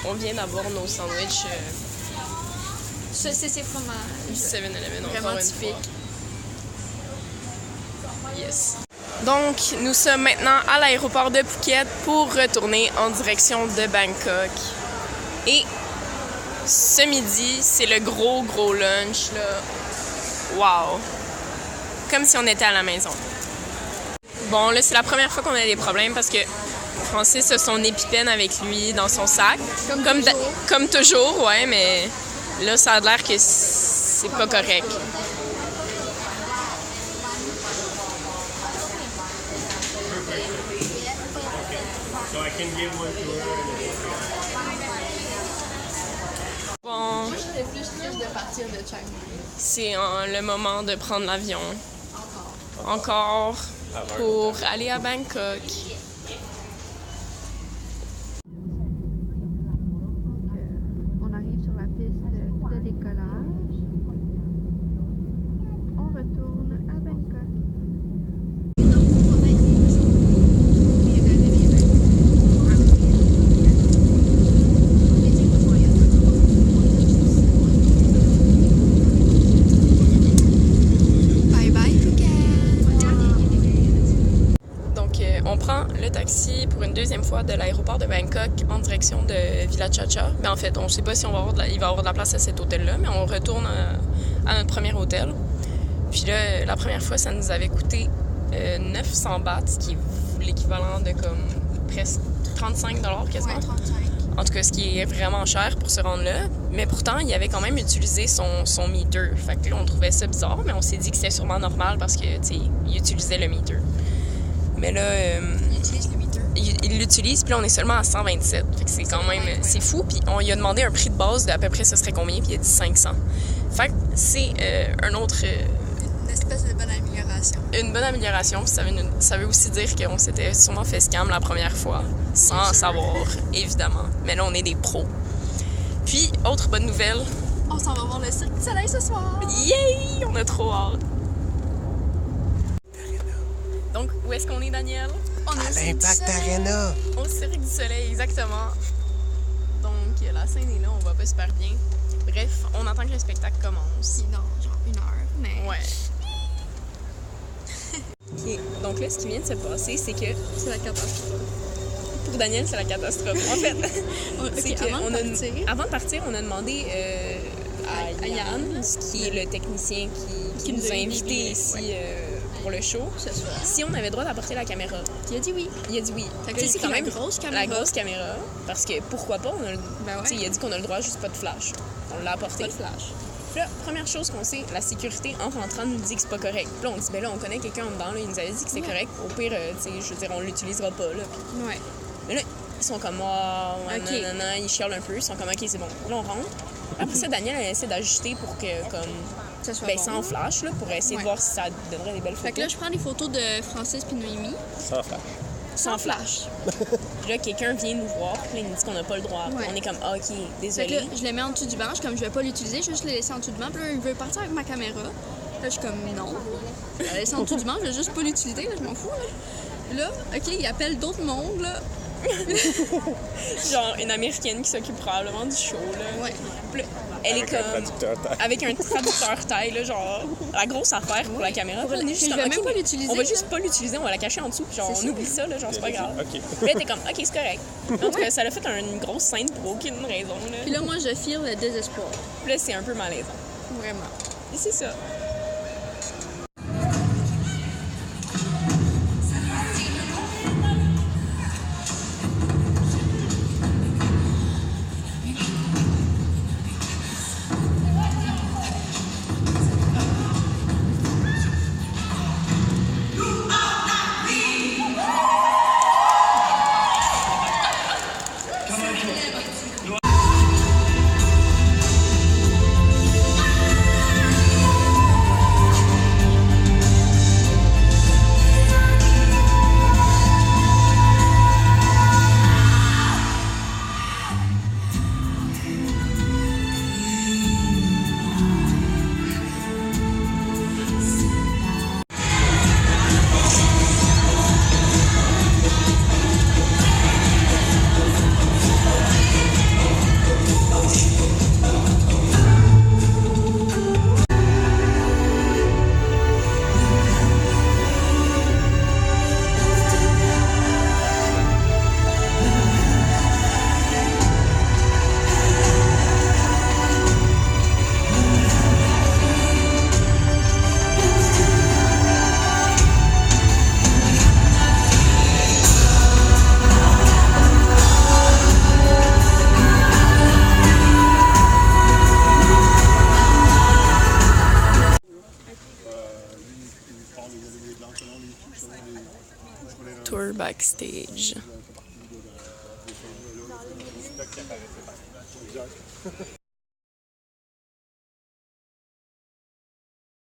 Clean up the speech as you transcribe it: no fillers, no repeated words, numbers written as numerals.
on vient d'avoir nos sandwichs Saucisses et fromage. 7-Eleven. Vraiment typique. Yes. Donc, nous sommes maintenant à l'aéroport de Phuket pour retourner en direction de Bangkok. Et ce midi, c'est le gros lunch, là. Wow! Comme si on était à la maison. Bon, là, c'est la première fois qu'on a des problèmes parce que Francis a son épipène avec lui dans son sac. Comme toujours, ouais, mais là, ça a l'air que c'est pas correct. Bon, J'étais plus triste de partir de Chiang Mai. c'est le moment de prendre l'avion. Encore pour aller à Bangkok. On arrive sur la piste de décollage. On retourne à Bangkok. Bye bye Phuket! Donc, on prend le taxi pour une deuxième fois de l'aéroport de Bangkok en direction de Villa Cha Cha. Ben, en fait, on ne sait pas si il va y avoir de la place à cet hôtel-là, mais on retourne à notre premier hôtel. Puis là, la première fois, ça nous avait coûté 900 bahts, ce qui est l'équivalent de comme presque 35 $ quasiment. Ouais, 35. En tout cas, ce qui est vraiment cher pour se rendre là. Mais pourtant, il avait quand même utilisé son meter. Fait que là, on trouvait ça bizarre, mais on s'est dit que c'était sûrement normal parce que, tu sais, il utilisait le meter. Mais là, Il utilise le meter. il l'utilise, puis là, on est seulement à 127. Fait que c'est quand même... C'est fou. Puis on lui a demandé un prix de base de à peu près ce serait combien, puis il a dit 500. Fait que c'est un autre... Une espèce de bonne amélioration. Une bonne amélioration. Puis ça veut aussi dire qu'on s'était sûrement fait scam la première fois, sans savoir, évidemment. Mais là, on est des pros. Puis, autre bonne nouvelle. On s'en va voir le Cirque du Soleil ce soir. Yay! On a trop hâte. Donc, où est-ce qu'on est, Daniel? On est À au Cirque du l'Impact Soleil. Arena. Au Cirque du Soleil, exactement. Donc, la scène est là, on voit pas super bien. Bref, on attend que le spectacle commence. Non, genre 1 heure, mais... Ouais. OK, donc là, ce qui vient de se passer, c'est que C'est la catastrophe. pour Daniel, c'est la catastrophe. En fait, c'est Ok, avant de partir. avant de partir, on a demandé à Yann, qui est le technicien qui nous a invités ici pour le show, Ce soir. si on avait le droit d'apporter la caméra. Il a dit oui. Il a dit oui. Fait que Tu sais, j'ai c'est quand pris même la grosse caméra. la grosse caméra, parce que pourquoi pas, Ben ouais. tu sais, il a dit qu'on a le droit, juste pas de flash. On l'a apporté. Pas de flash. Puis là, première chose qu'on sait, la sécurité en rentrant nous dit que c'est pas correct. Puis là, on dit, ben là, on connaît quelqu'un en dedans, là, il nous avait dit que c'est correct. Au pire, tu sais, je veux dire, on l'utilisera pas, là. Puis- Ouais. Mais là, ils sont comme, oh, ouais, Ok. non, ils chialent un peu. Ils sont comme, ok, c'est bon. Là, on rentre. Après ça, Daniel a essayé d'ajuster pour que, comme, Ça soit ben, bon. sans flash, là, pour essayer de Ouais. voir si ça donnerait des belles Fait photos. que là, je prends des photos de Francis puis Noémie. Sans flash. Sans flash. Puis là, quelqu'un vient nous voir, puis là, il nous dit qu'on n'a pas le droit. Puis Ouais. on est comme, ah, ok, Fait que désolé. là, je le mets en dessous du banc. Je suis comme, je vais pas l'utiliser, je vais juste le laisser en dessous du banc. Puis là, il veut partir avec ma caméra. Là, je suis comme, non. Je vais la laisser en dessous du banc, je vais juste pas l'utiliser, là, je m'en fous, là. Là, ok, il appelle d'autres mondes, là. Genre, une Américaine qui s'occupe probablement du show, là. Ouais. Puis là, elle Avec est un comme... traducteur taille. Avec un traducteur taille, là, genre, la grosse affaire pour la caméra. Puis là, on est juste je comme, vais même ok, pas mais l'utiliser, on va là. juste pas l'utiliser, on va la cacher en dessous. Puis genre, C'est on ça. oublie ça, là, genre, c'est pas grave. OK. Puis là, t'es comme, ok, c'est correct. En tout cas, ça a fait une grosse scène pour aucune raison, là. Puis là, moi, je file le désespoir. Puis là, c'est un peu malaisant. Vraiment. Et c'est ça. tour backstage.